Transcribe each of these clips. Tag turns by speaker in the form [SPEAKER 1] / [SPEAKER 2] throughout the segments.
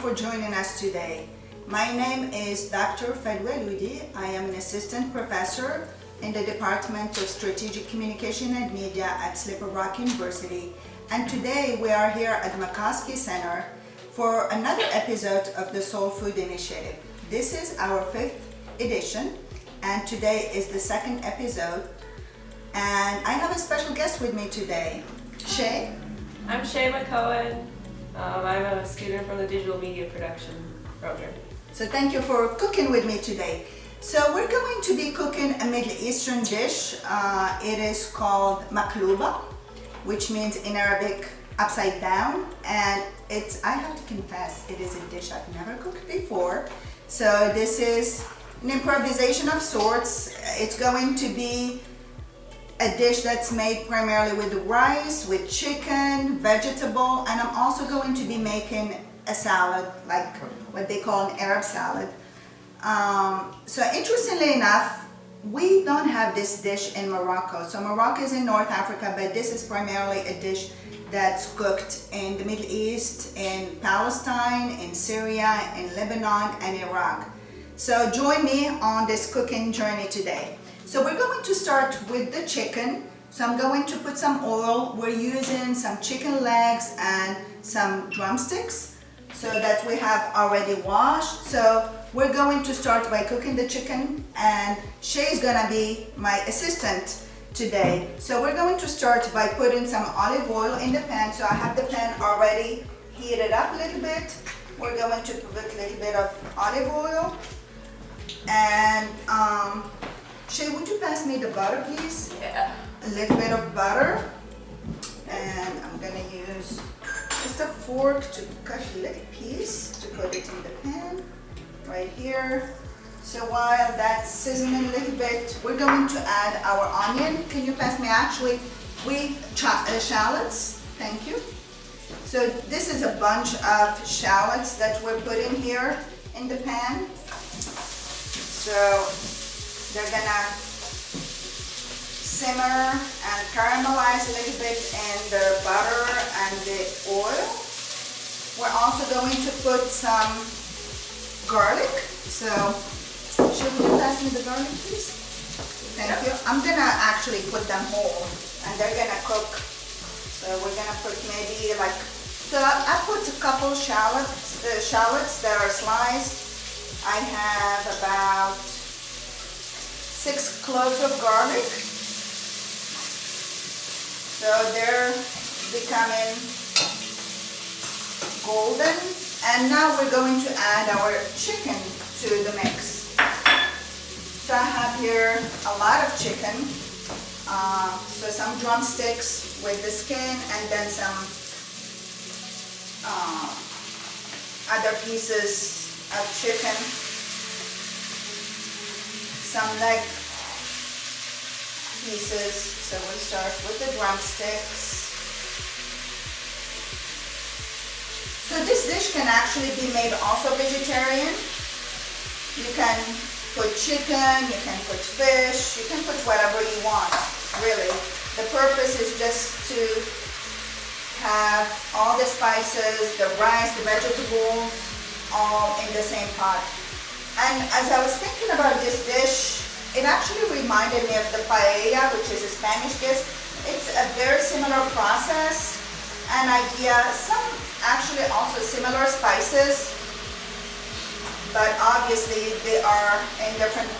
[SPEAKER 1] for joining us today. My name is Dr. Fadoua Loudiy. I am an assistant professor in the Department of Strategic Communication and Media at Slippery Rock University. And today we are here at the Macoskey Center for another episode of the Soul Food Initiative. This is our 5th edition, and today is the 2nd episode. And I have a special guest with me today, Shae.
[SPEAKER 2] I'm Shae McKoen. I'm a student from the Digital Media Production program.
[SPEAKER 1] So thank you for cooking with me today. So we're going to be cooking a Middle Eastern dish. It is called Maqluba, which means in Arabic upside down, and I have to confess, it is a dish I've never cooked before. So this is an improvisation of sorts. It's going to be a dish that's made primarily with rice, with chicken, vegetable, and I'm also going to be making a salad, like what they call an Arab salad. So interestingly enough, we don't have this dish in Morocco. So Morocco is in North Africa, but this is primarily a dish that's cooked in the Middle East, in Palestine, in Syria, in Lebanon, and Iraq. So join me on this cooking journey today. So we're going to start with the chicken. So I'm going to put some oil. We're using some chicken legs and some drumsticks so that we have already washed. So we're going to start by cooking the chicken, and Shae is gonna be my assistant today. So we're going to start by putting some olive oil in the pan. So I have the pan already heated up a little bit. We're going to put a little bit of olive oil. And Shae, would you pass me the butter, please?
[SPEAKER 2] Yeah.
[SPEAKER 1] A little bit of butter. And I'm gonna use just a fork to cut a little piece to put it in the pan right here. So while that's sizzling a little bit, we're going to add our onion. Can you pass me shallots? Thank you. So this is a bunch of shallots that we're putting here in the pan. So they're gonna simmer and caramelize a little bit in the butter and the oil. We're also going to put some garlic. So should you pass me the garlic, please? Thank you. I'm gonna actually put them whole and they're gonna cook. So we're gonna put maybe I put a couple shallots that are sliced. I have about 6 cloves of garlic. So they're becoming golden. And now we're going to add our chicken to the mix. So I have here a lot of chicken. So some drumsticks with the skin, and then some other pieces of chicken. Some leg pieces. So we'll start with the drumsticks. So this dish can actually be made also vegetarian. You can put chicken, you can put fish, you can put whatever you want, really. The purpose is just to have all the spices, the rice, the vegetables, all in the same pot. And as I was thinking about this dish, it actually reminded me of the paella, which is a Spanish dish. It's a very similar process and idea. Some actually also similar spices, but obviously they are in different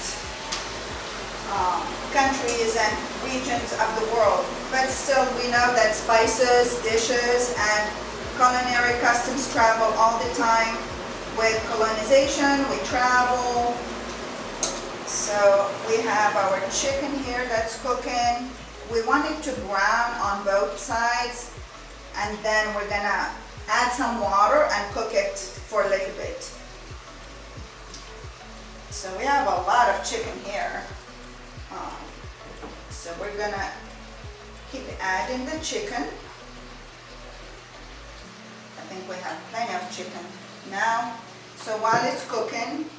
[SPEAKER 1] countries and regions of the world. But still, we know that spices, dishes, and culinary customs travel all the time. With colonization, we travel. So we have our chicken here that's cooking. We want it to brown on both sides, and then we're gonna add some water and cook it for a little bit. So we have a lot of chicken here. So we're gonna keep adding the chicken. I think we have plenty of chicken now. So while it's cooking,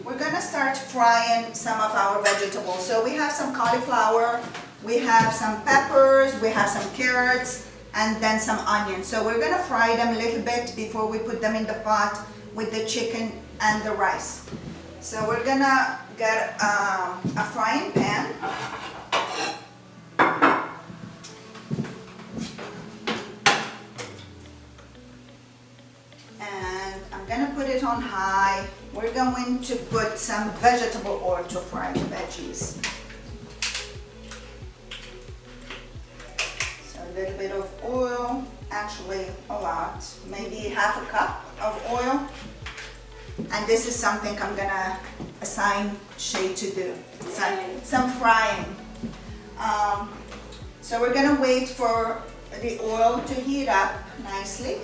[SPEAKER 1] we're gonna start frying some of our vegetables. So we have some cauliflower, we have some peppers, we have some carrots, and then some onions. So we're gonna fry them a little bit before we put them in the pot with the chicken and the rice. So we're gonna get a frying pan. And I'm gonna put it on high. We're going to put some vegetable oil to fry the veggies. So a little bit of oil, actually a lot, maybe half a cup of oil. And this is something I'm gonna assign Shae to do, some frying. So we're gonna wait for the oil to heat up nicely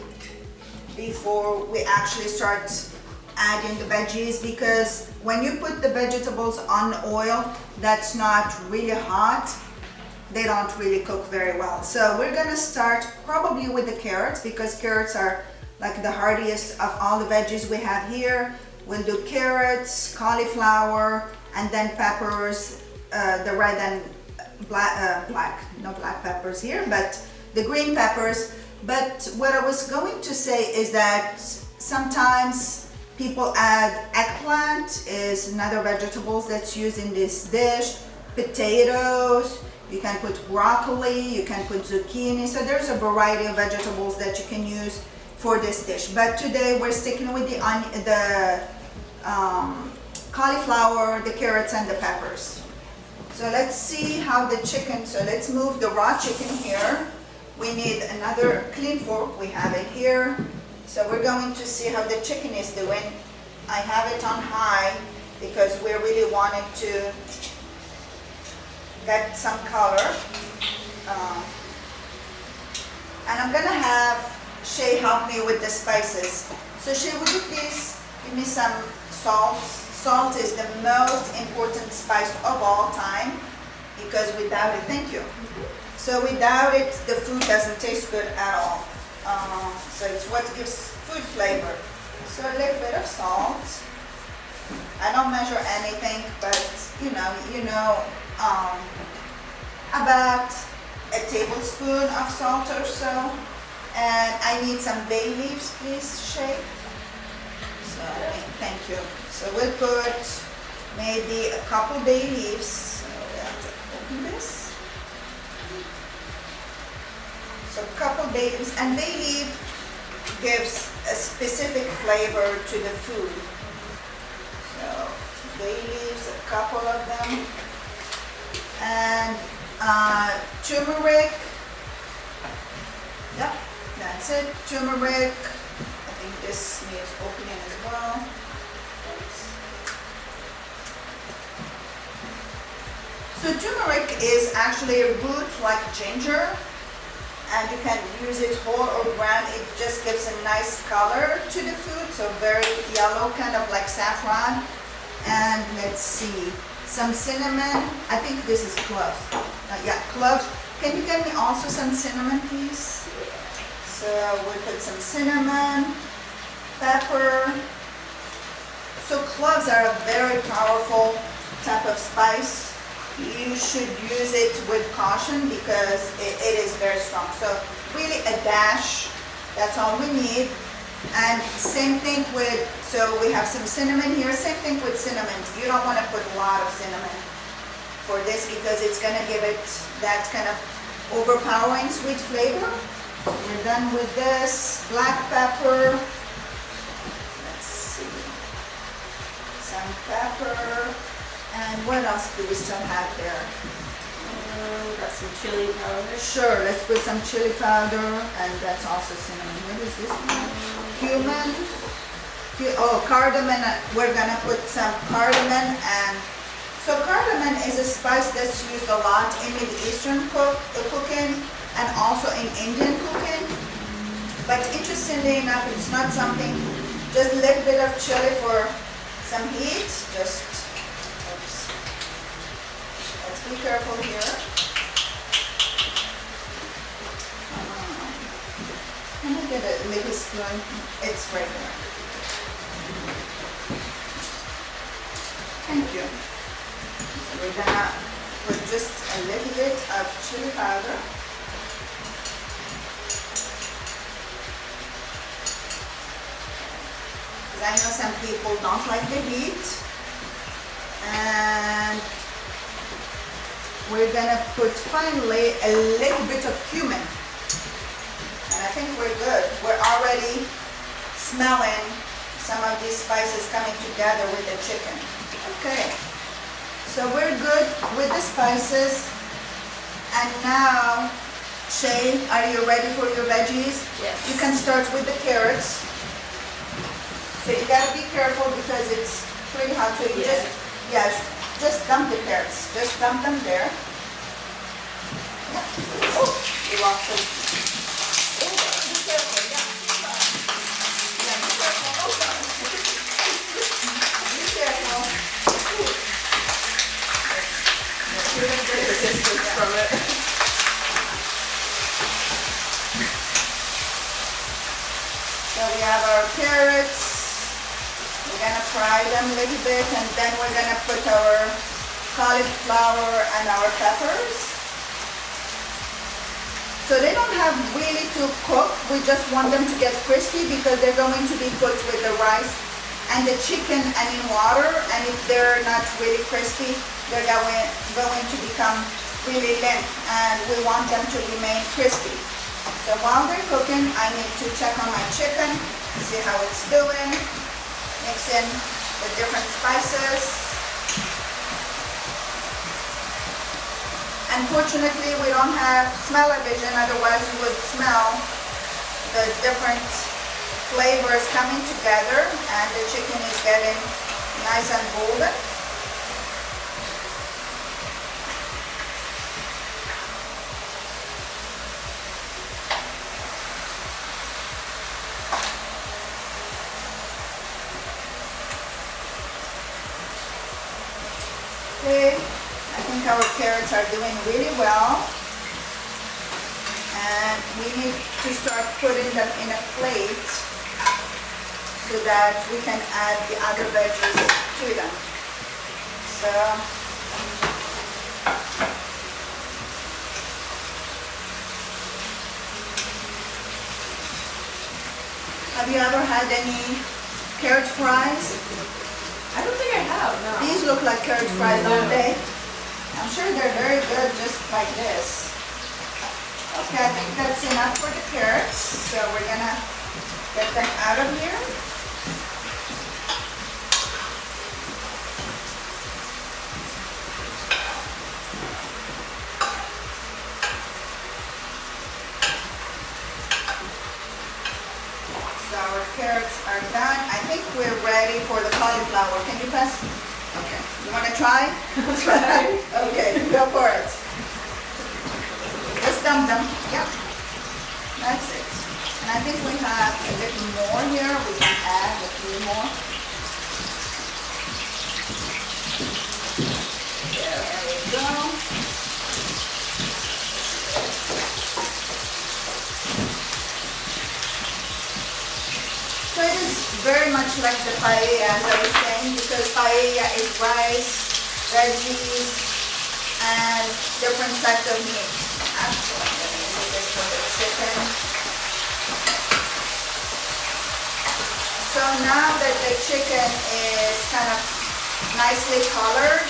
[SPEAKER 1] before we actually start adding the veggies, because when you put the vegetables on oil that's not really hot, they don't really cook very well. So we're gonna start probably with the carrots, because carrots are like the hardiest of all the veggies we have here. We'll do carrots, cauliflower, and then peppers, the red and no black peppers here, but the green peppers. But what I was going to say is that sometimes people add eggplant, is another vegetable that's used in this dish, potatoes, you can put broccoli, you can put zucchini. So there's a variety of vegetables that you can use for this dish. But today we're sticking with the cauliflower, the carrots, and the peppers. So let's see how the chicken, so let's move the raw chicken here. We need another clean fork, we have it here. So we're going to see how the chicken is doing. I have it on high because we really wanted to get some color. And I'm gonna have Shae help me with the spices. So Shae, would you please give me some salt? Salt is the most important spice of all time, because without it, thank you. So without it, the food doesn't taste good at all. So it's what gives food flavor. So a little bit of salt. I don't measure anything, but you know, about a tablespoon of salt or so. And I need some bay leaves, please, Shae. So thank you. So we'll put maybe a couple bay leaves. So we have to open this. So a couple bay leaves, and bay leaf gives a specific flavor to the food. So bay leaves, a couple of them, and turmeric. Yep, that's it. Turmeric. I think this needs opening as well. Oops. So turmeric is actually a root like ginger, and you can use it whole or ground. It just gives a nice color to the food, so very yellow, kind of like saffron. And let's see, some cinnamon. I think this is cloves. Yeah, cloves. Can you get me also some cinnamon, please? So we'll put some cinnamon, pepper. So cloves are a very powerful type of spice. You should use it with caution because it is very strong. So really a dash, that's all we need. And same thing with, so we have some cinnamon here, same thing with cinnamon. You don't want to put a lot of cinnamon for this because it's going to give it that kind of overpowering sweet flavor. So we're done with this. Black pepper. Let's see. Some pepper. And what else do we still have there?
[SPEAKER 2] We got some chili powder.
[SPEAKER 1] Sure, let's put some chili powder, and that's also cinnamon. What is this one? Cumin. Oh, cardamom. We're gonna put some cardamom, and so cardamom is a spice that's used a lot in Middle Eastern cooking and also in Indian cooking. But interestingly enough, it's not something. Just a little bit of chili for some heat. Just. Be careful here. Can I get a little spoon? It's right there. Thank you. So we're gonna put just a little bit of chili powder. because I know some people don't like the heat. And we're gonna put finally a little bit of cumin. And I think we're good. We're already smelling some of these spices coming together with the chicken. Okay, so we're good with the spices. And now, Shae, are you ready for your veggies?
[SPEAKER 2] Yes.
[SPEAKER 1] You can start with the carrots. So you gotta be careful because it's pretty hot. So you just dump the carrots. Just dump them there. Yeah. Oh, you lost them. Oh, be careful. Yeah. Yeah, be careful. Oh, sorry. Be careful.
[SPEAKER 2] The distance from it.
[SPEAKER 1] So we have our carrots. We're gonna fry them a little bit, and then we're gonna put our cauliflower and our peppers. So they don't have really to cook. We just want them to get crispy because they're going to be cooked with the rice and the chicken and in water. And if they're not really crispy, they're going to become really limp, and we want them to remain crispy. So while they're cooking, I need to check on my chicken, see how it's doing. Mix in the different spices. Unfortunately, we don't have smell-o-vision, otherwise you would smell the different flavors coming together, and the chicken is getting nice and golden. Okay, I think our carrots are doing really well, and we need to start putting them in a plate so that we can add the other veggies to them. So have you ever had any carrot fries?
[SPEAKER 2] I don't think I have, no.
[SPEAKER 1] These look like carrot fries, don't they? I'm sure they're very good just like this. Okay, I think that's enough for the carrots. So we're gonna get them out of here. So our carrots are done. I think we're ready for the cauliflower. Can you pass? Okay. You want to try?
[SPEAKER 2] Try.
[SPEAKER 1] Okay, go for it. Just dump them. Yep. That's it. And I think we have a little more here. We can add a few more. There we go. So it is very much like the paella, as I was saying, because paella is rice, veggies, and different types of meat. Actually, I'm going to use this for the chicken. So now that the chicken is kind of nicely colored,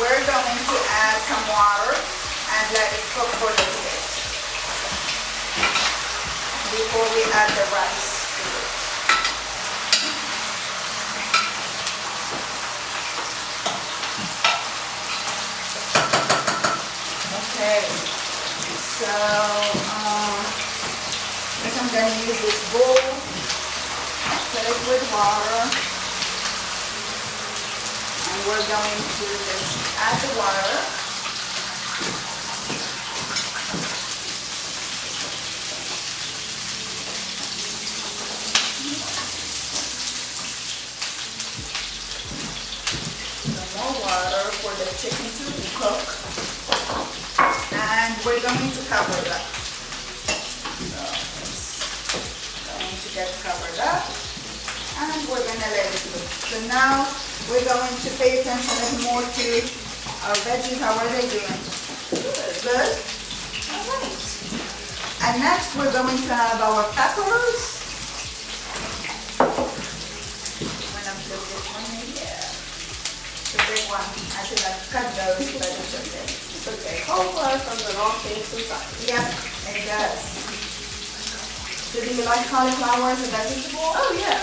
[SPEAKER 1] we're going to add some water and let it cook for a little bit before we add the rice. Okay, so guess I'm going to use this bowl, fill it with water, and we're going to just add the water. Some more water for the chicken to cook. And we're going to cover that. So it's going to get covered up, and we're going to let it cook. So now we're going to pay attention a little more to our veggies. How are they doing? Good. All right. And next we're going to have our peppers. accident cut those, but it's okay.
[SPEAKER 2] It's okay. Cauliflower comes in all shapes and sizes.
[SPEAKER 1] Yep, it does. So do you like cauliflower as a vegetable?
[SPEAKER 2] Oh yeah.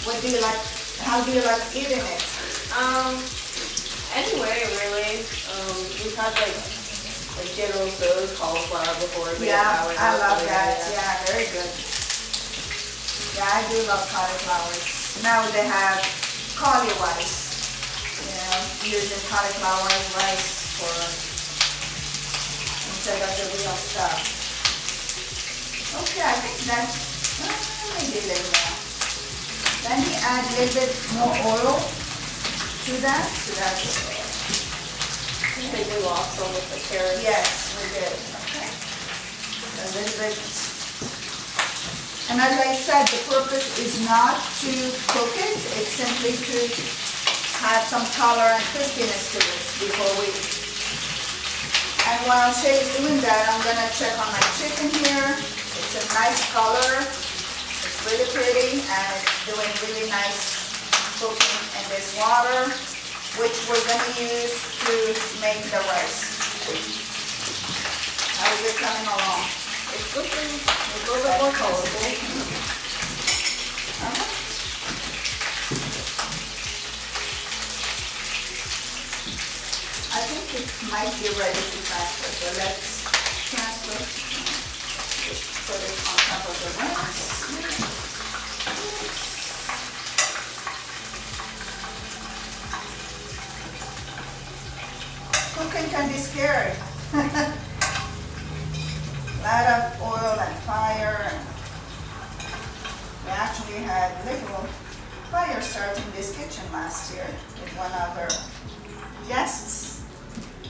[SPEAKER 1] What do you like? How do you like eating it?
[SPEAKER 2] Anyway, really. We've had like General Tso's cauliflower before.
[SPEAKER 1] Yeah, I love that. Yeah, very good. Yeah, I do love cauliflowers. Now they have cauli rice. You know, using cauliflower as rice for instead of the real stuff. Okay, I think that's maybe a little more. Let me add a little bit more oil to that, so that's okay.
[SPEAKER 2] I think we lost some with the carrots.
[SPEAKER 1] Yes, we did. Okay. A little bit. And as I said, the purpose is not to cook it, it's simply to have some color and crispiness to it before we eat. And while Shae is doing that, I'm gonna check on my chicken here. It's a nice color. It's really pretty and it's doing really nice cooking in this water, which we're gonna use to make the rice. How is it coming along?
[SPEAKER 2] It's looking a little bit more colorful.
[SPEAKER 1] I think it might be ready to transfer, so let's transfer. Just put it on top of the rice. Cooking can be scary. A lot of oil and fire. And we actually had little fire starting this kitchen last year with one of our guests.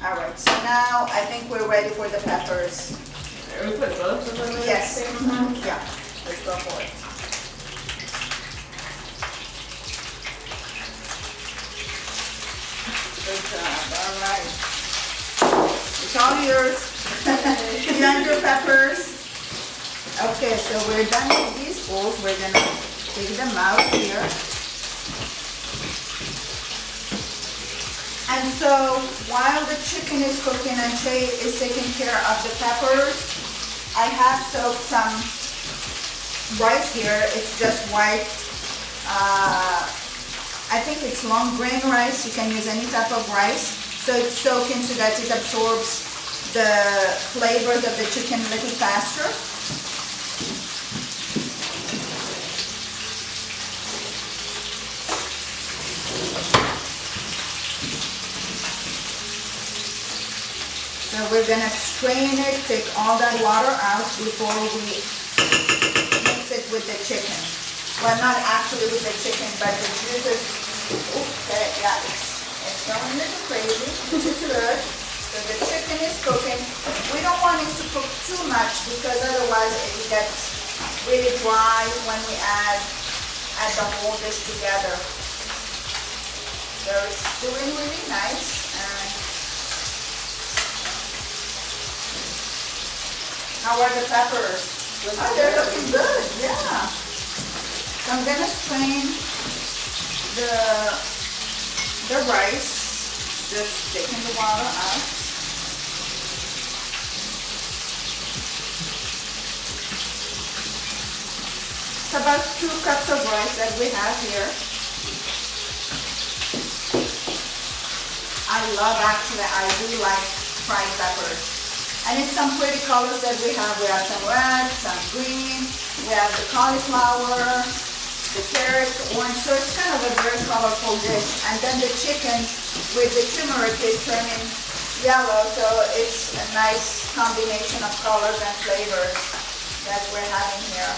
[SPEAKER 1] All right, so now I think we're ready for the peppers.
[SPEAKER 2] Are we put both of them in
[SPEAKER 1] Yes.
[SPEAKER 2] at the same time?
[SPEAKER 1] Yeah, let's go for it. Good job, all right. It's all yours. Younger peppers. Okay, so we're done with these bowls. We're gonna take them out here. And so while the chicken is cooking and Shae is taking care of the peppers, I have soaked some rice here. It's just white. I think it's long grain rice. You can use any type of rice. So it's soaking so that it absorbs the flavors of the chicken a little faster. So we're gonna strain it, take all that water out before we mix it with the chicken. Well, not actually with the chicken, but the juices. Okay, yeah, it's going a little crazy, which is good. So the chicken is cooking. We don't want it to cook too much because otherwise it gets really dry when we add the whole dish together. So it's doing really nice. And how are the peppers? Oh, they're looking good, yeah. So I'm gonna strain the rice, just taking the water out. It's about 2 cups of rice that we have here. I do like fried peppers. And it's some pretty colors that we have. We have some red, some green, we have the cauliflower, the carrots, orange, so it's kind of a very colorful dish. And then the chicken with the turmeric is turning yellow, so it's a nice combination of colors and flavors that we're having here.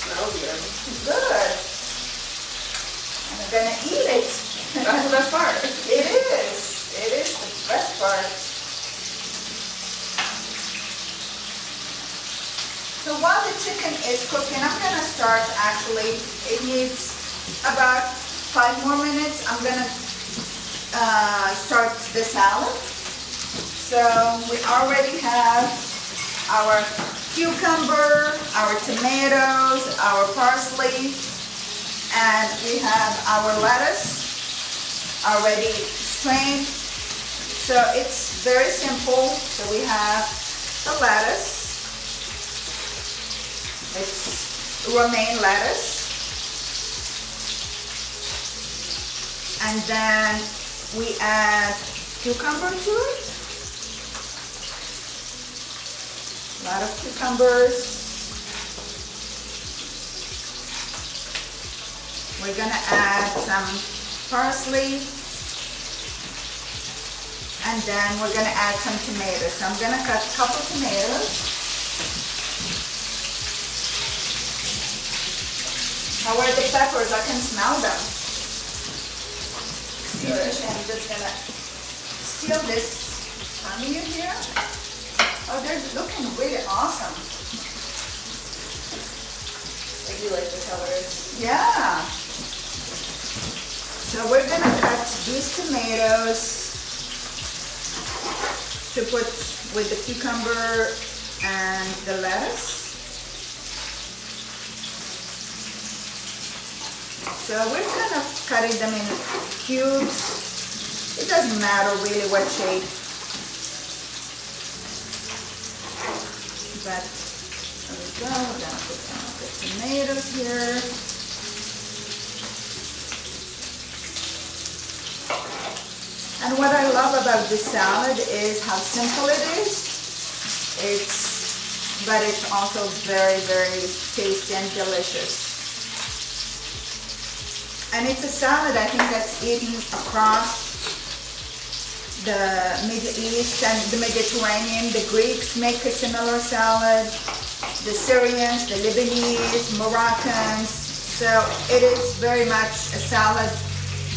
[SPEAKER 2] Smells good.
[SPEAKER 1] Good. And I'm gonna eat it.
[SPEAKER 2] That's the best part.
[SPEAKER 1] It is. It is the best part. So while the chicken is cooking, I'm gonna start actually, it needs about 5 more minutes. I'm gonna start the salad. So we already have our cucumber, our tomatoes, our parsley, and we have our lettuce already strained. So it's very simple. So we have the lettuce. It's romaine lettuce. And then we add cucumber to it. A lot of cucumbers. We're gonna add some parsley. And then we're gonna add some tomatoes. So I'm gonna cut a couple tomatoes. How are the peppers? I can smell them. I'm just gonna steal this from you here. Oh, they're looking really awesome.
[SPEAKER 2] I do like the colors.
[SPEAKER 1] Yeah. So we're gonna cut these tomatoes to put with the cucumber and the lettuce. So we're kind of cutting them in cubes. It doesn't matter really what shape. But there we go. We're gonna put some of the tomatoes here. And what I love about this salad is how simple it is. But it's also very, very tasty and delicious. And it's a salad, I think, that's eaten across the Middle East and the Mediterranean. The Greeks make a similar salad, the Syrians, the Lebanese, Moroccans. So it is very much a salad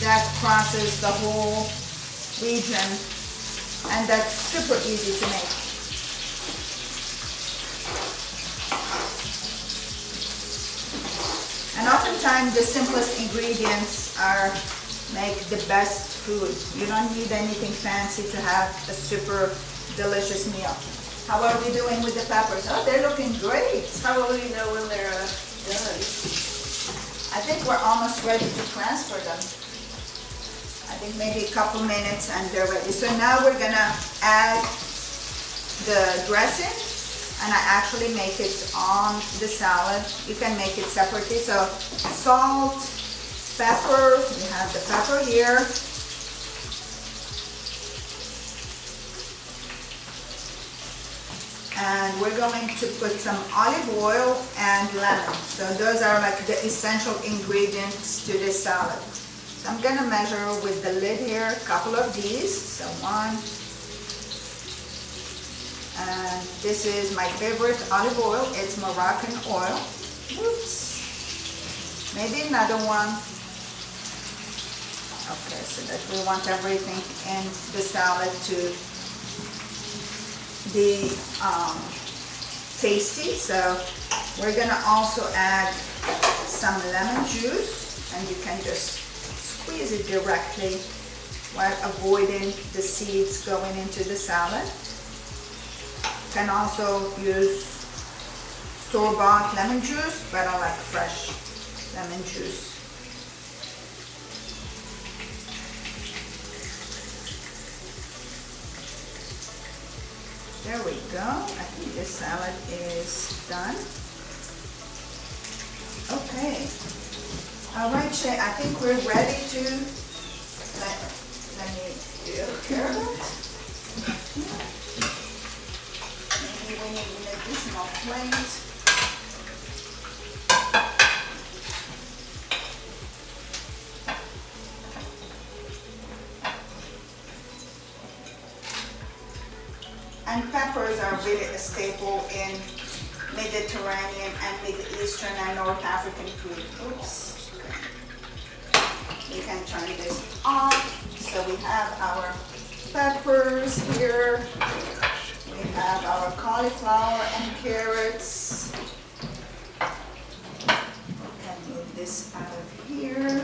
[SPEAKER 1] that crosses the whole region, and that's super easy to make. And oftentimes the simplest ingredients make the best food. You don't need anything fancy to have a super delicious meal. How are we doing with the peppers? Oh, they're looking great.
[SPEAKER 2] How will you know when they're done?
[SPEAKER 1] I think we're almost ready to transfer them. I think maybe a couple minutes and they're ready. So now we're gonna add the dressing, and I actually make it on the salad. You can make it separately. So salt, pepper, we have the pepper here. And we're going to put some olive oil and lemon. So those are like the essential ingredients to this salad. So I'm gonna measure with the lid here a couple of these. So one. And this is my favorite olive oil. It's Moroccan oil. Oops. Maybe another one. Okay, so that we want everything in the salad to be tasty. So we're gonna also add some lemon juice, and you can just squeeze it directly while avoiding the seeds going into the salad. You can also use store-bought lemon juice, but I like fresh lemon juice. There we go. I think this salad is done. Okay. All right, Shae, I think we're ready to, let me do care of it. Maybe we need an additional plate. And peppers are really a staple in Mediterranean and Middle Eastern and North African food. Oops. We can turn this off. So we have our peppers here. We have our cauliflower and carrots. We can move this out of here.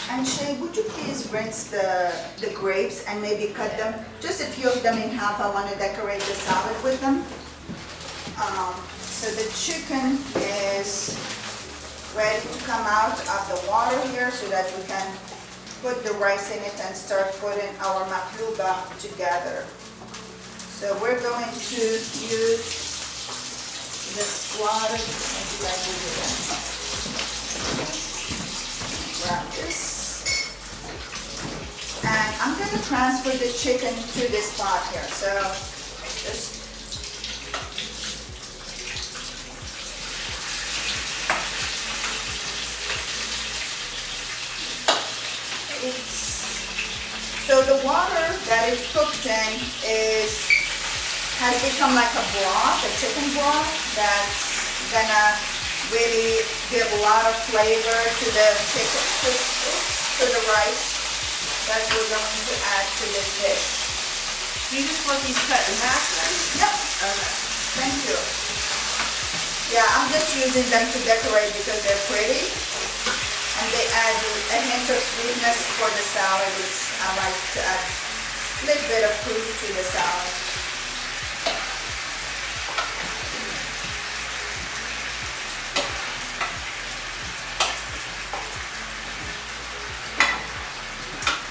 [SPEAKER 1] And Shae, would you please rinse the grapes and maybe cut them, just a few of them in half. I want to decorate the salad with them. So the chicken is ready to come out of the water here so that we can put the rice in it and start putting our maqluba together. So we're going to use this water. Maybe I will do that. Grab this. And I'm going to transfer the chicken to this pot here. So just so the water that it's cooked in has become like a broth, a chicken broth, that's gonna really give a lot of flavor to the chicken, to the rice that we're going to add to this dish.
[SPEAKER 2] You just want these cut in half then?
[SPEAKER 1] Yep.
[SPEAKER 2] Okay.
[SPEAKER 1] Thank you. Yeah, I'm just using them to decorate because they're pretty. And they add a hint of sweetness for the salad. I like to add a little bit of fruit to the salad.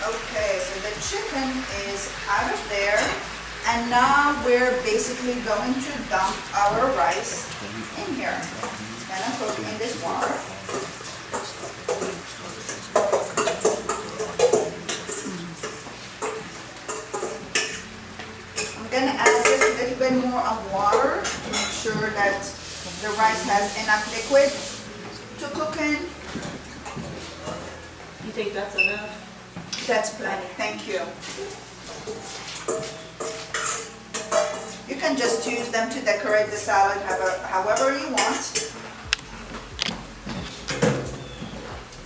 [SPEAKER 1] Okay, so the chicken is out of there. And now we're basically going to dump our rice in here. It's gonna cook in this water. I'm gonna add just a little bit more of water to make sure that the rice has enough liquid to cook in.
[SPEAKER 2] You think that's enough?
[SPEAKER 1] That's plenty, thank you. You can just use them to decorate the salad however you want.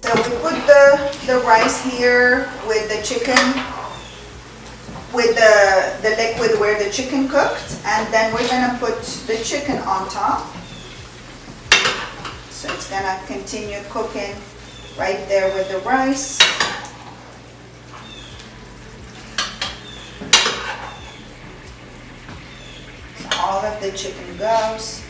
[SPEAKER 1] So we put the rice here with the chicken, with the liquid where the chicken cooked, and then we're gonna put the chicken on top. So it's gonna continue cooking right there with the rice. So all of the chicken goes.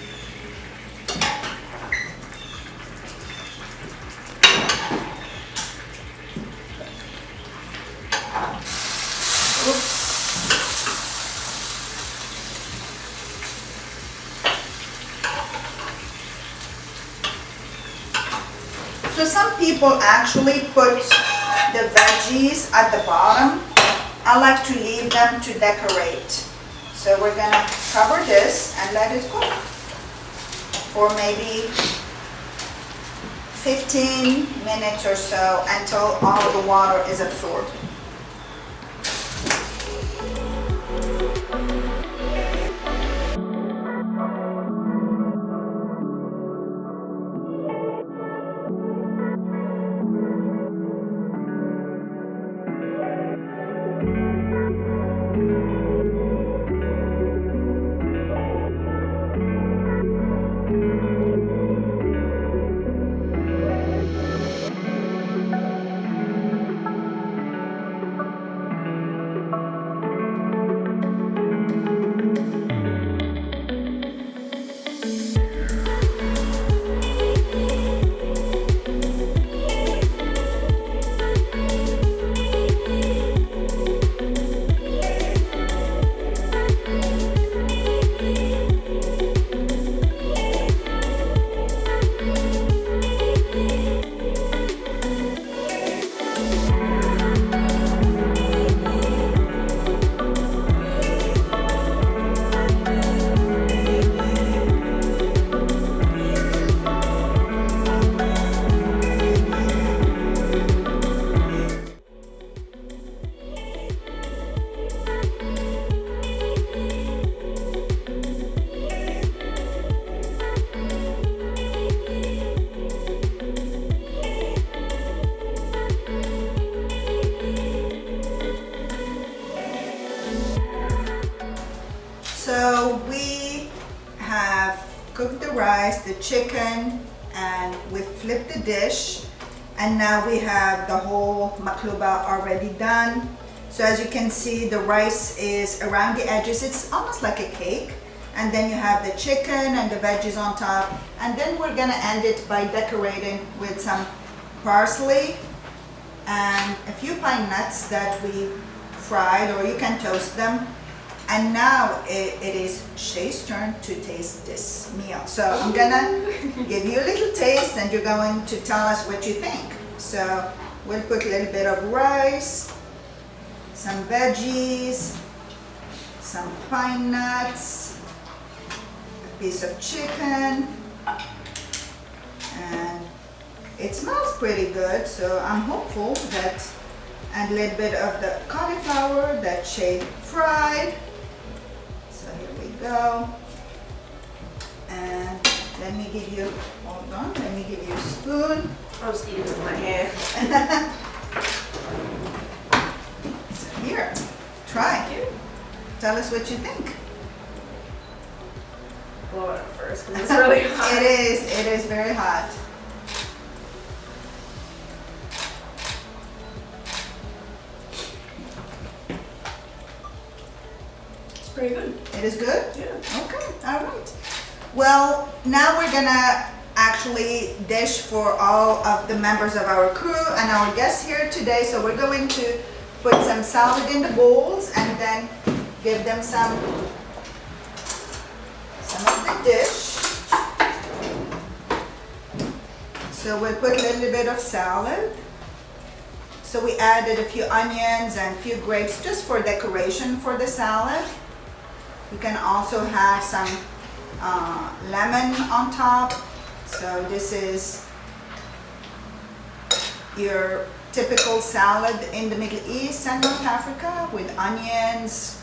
[SPEAKER 1] So some people actually put the veggies at the bottom. I like to leave them to decorate. So we're gonna cover this and let it cook for maybe 15 minutes or so until all the water is absorbed. So we have cooked the rice, the chicken, and we flipped the dish. And now we have the whole maqluba already done. So as you can see, the rice is around the edges. It's almost like a cake. And then you have the chicken and the veggies on top. And then we're gonna end it by decorating with some parsley and a few pine nuts that we fried, or you can toast them. And now it is Shae's turn to taste this meal. So I'm gonna give you a little taste and you're going to tell us what you think. So we'll put a little bit of rice, some veggies, some pine nuts, a piece of chicken, and it smells pretty good, so I'm hopeful that, and a little bit of the cauliflower that Shae fried. So here we go. And let me give you, hold on, let me give you a spoon.
[SPEAKER 2] I'll just eat it with my hand.
[SPEAKER 1] So here, try.
[SPEAKER 2] Thank you.
[SPEAKER 1] Tell us what you think.
[SPEAKER 2] Blow it up first because it's really hot.
[SPEAKER 1] It is very hot.
[SPEAKER 2] It's pretty good.
[SPEAKER 1] It is good?
[SPEAKER 2] Yeah.
[SPEAKER 1] Okay, all right. Well, now we're gonna actually dish for all of the members of our crew and our guests here today. So we're going to put some salad in the bowls and then give them some of the dish. So we'll put a little bit of salad. So we added a few onions and a few grapes just for decoration for the salad. You can also have some lemon on top. So this is your typical salad in the Middle East and North Africa with onions,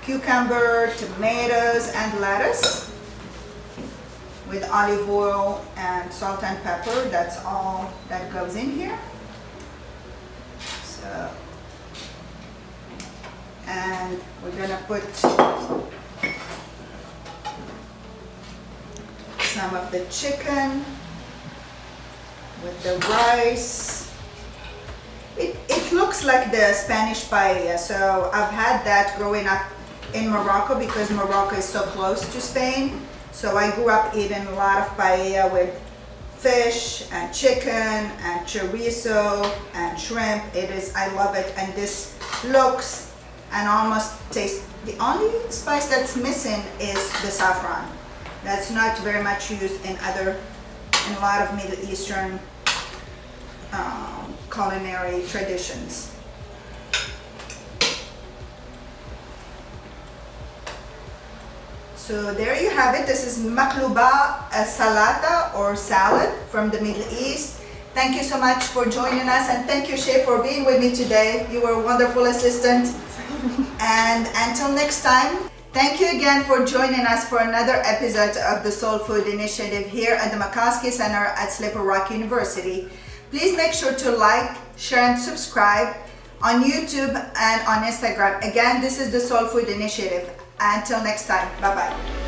[SPEAKER 1] cucumber, tomatoes, and lettuce with olive oil and salt and pepper. That's all that goes in here. So, and we're gonna put some of the chicken with the rice. It looks like the Spanish paella, so I've had that growing up in Morocco because Morocco is so close to Spain. So I grew up eating a lot of paella with fish and chicken and chorizo and shrimp. I love it, and this looks and almost tastes. The only spice that's missing is the saffron. That's not very much used in a lot of Middle Eastern culinary traditions. So there you have it. This is Maqluba, a salata or salad from the Middle East. Thank you so much for joining us, and thank you, Shae, for being with me today. You were a wonderful assistant. And until next time, thank you again for joining us for another episode of the Soul Food Initiative here at the Macoskey Center at Slippery Rock University. Please make sure to like, share, and subscribe on YouTube and on Instagram. Again, this is the Soul Food Initiative. Until next time, bye-bye.